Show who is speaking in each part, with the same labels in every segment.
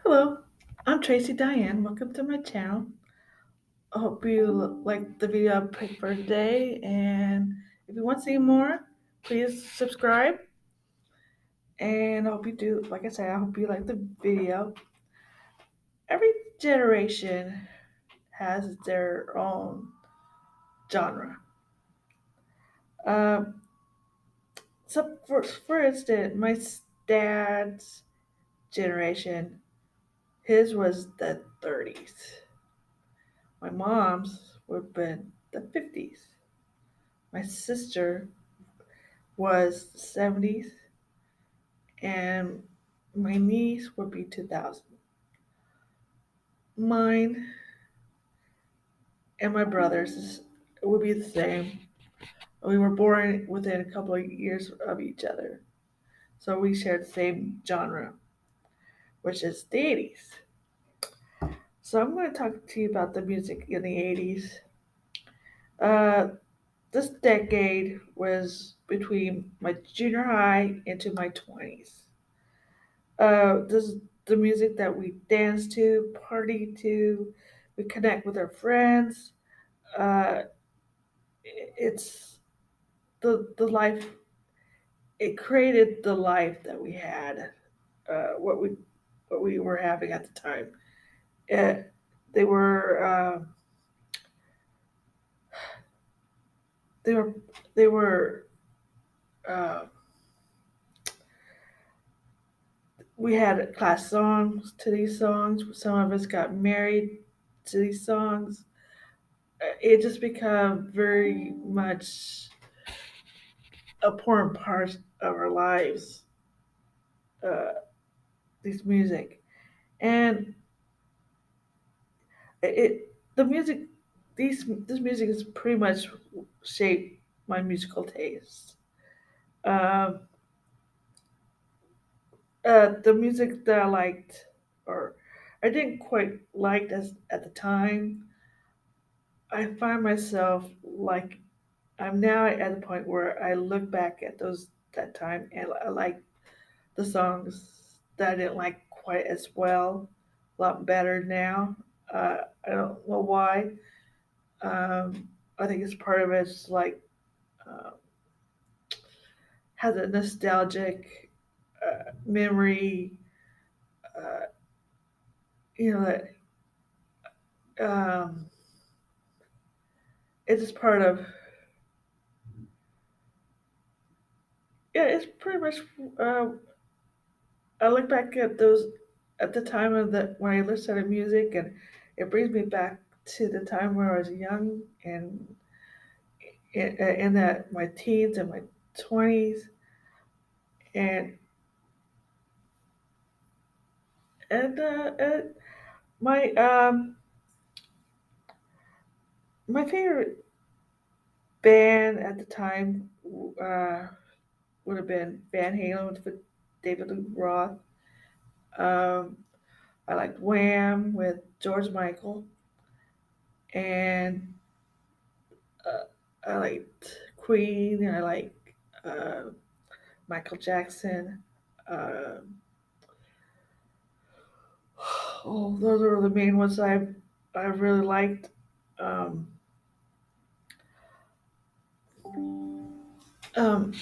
Speaker 1: Hello, I'm Tracy Diane. Welcome to my channel. I hope you like the video I picked for today. And if you want to see more, please subscribe. And I hope you do, like I said, I hope you like the video. Every generation has their own genre. Um, so, for instance, my dad's generation, his was the 30s. My mom's would have been the 50s. My sister was the 70s, and my niece would be 2000. Mine and my brothers would be the same. We were born within a couple of years of each other, so we share the same genre, which is the 80s. So I'm going to talk to you about the music in the 80s. Uh, this decade was between my junior high into my 20s. This is the music that we dance to, party to, we connect with our friends. Uh, it's the life. It created the life that we had. What we were having at the time. Uh, they were they were they were. Uh, we had class songs to these songs. Some of us got married to these songs. It just became very much important part of our lives, uh, this music. And the music, this music has pretty much shaped my musical taste. Um, the music that I liked, or I didn't quite like as at the time, I find myself like I'm now at the point where I look back at those that time and I like the songs that I didn't like quite as well, a lot better now. I don't know why. I think it's part of it's like uh, has a nostalgic memory. Uh, you know that it's just part of. Yeah, it's pretty much. Uh, I look back at those at the time of the when I listened to music, and it brings me back to the time where I was young and in that my teens and my 20s, and and my my favorite band at the time uh, would have been Van Halen with David Lee Roth. Um, I liked Wham with George Michael, and uh, I liked Queen. I like uh, Michael Jackson. Um oh, those are the main ones I really liked. Um, um,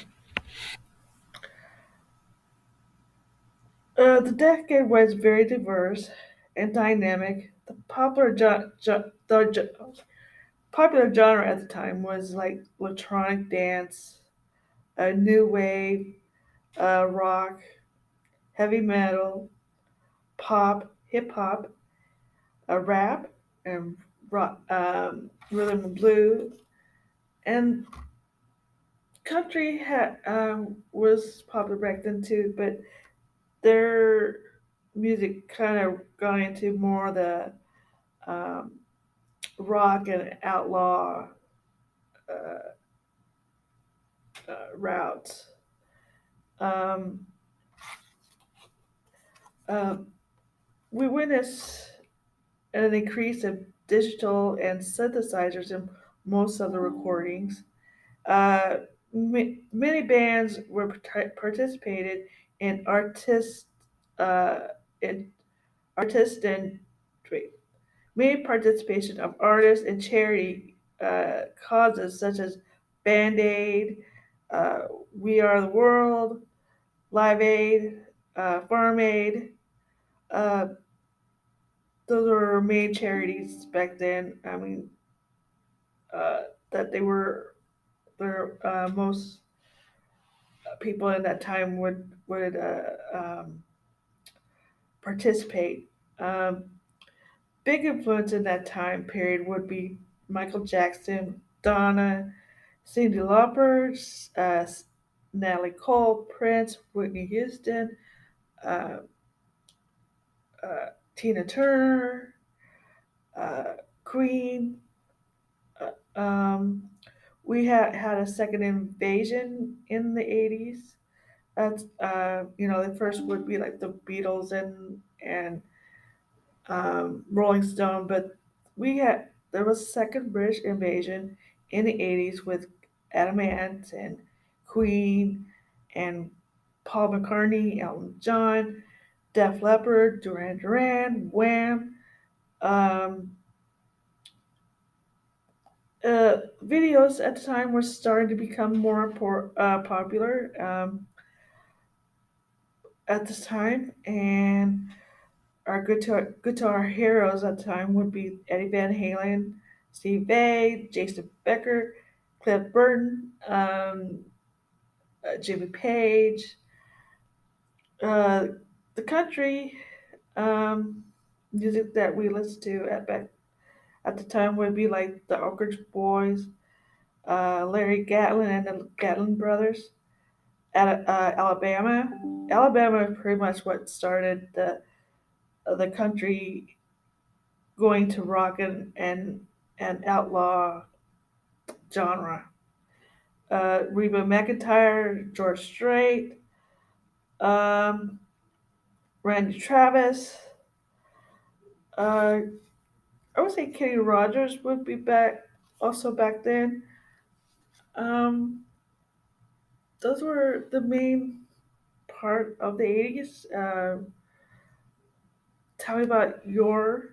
Speaker 1: the decade was very diverse and dynamic. The popular genre at the time was like electronic dance, new wave, rock, heavy metal, pop, hip hop, rap, and rock, rhythm and blues, and country was popular back then too. But their music kind of got into more the um, rock and outlaw uh, routes. Um, uh, we witnessed an increase of digital and synthesizers in most of the recordings. Uh, Many bands were participated in artist uh, in artists and wait, made participation of artists in charity causes such as Band Aid, uh, We Are the World, Live Aid, Farm Aid. Uh, those were main charities back then. I mean, that they were their most people in that time would participate. Um, Big influence in that time period would be Michael Jackson, Donna, Cyndi Lauper, Natalie Cole, Prince, Whitney Houston, uh, Tina Turner, uh, Queen. Um, we had a second invasion in the 80s. That's the first would be like the Beatles and Rolling Stone, but there was a second British invasion in the 80s with Adam Ant and Queen and Paul McCartney, Elton John, Def Leppard, Duran Duran, Wham. Um, Videos at the time were starting to become more popular at this time, and our guitar heroes at the time would be Eddie Van Halen, Steve Vai, Jason Becker, Cliff Burton, Jimmy Page. Uh, the country um, music that we listened to at the time would be like the Oak Ridge Boys, Larry Gatlin and the Gatlin Brothers. Alabama. Alabama is pretty much what started the country going to rock and outlaw genre. Reba McEntire, George Strait, um, Randy Travis. Uh, I would say Kenny Rogers would be back also back then. Um, those were the main part of the 80s. Tell me about your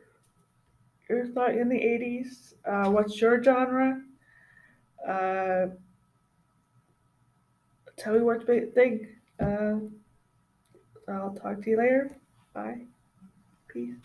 Speaker 1: thought in the 80s. What's your genre? Uh, Tell me what you think. I'll talk to you later. Bye. Peace.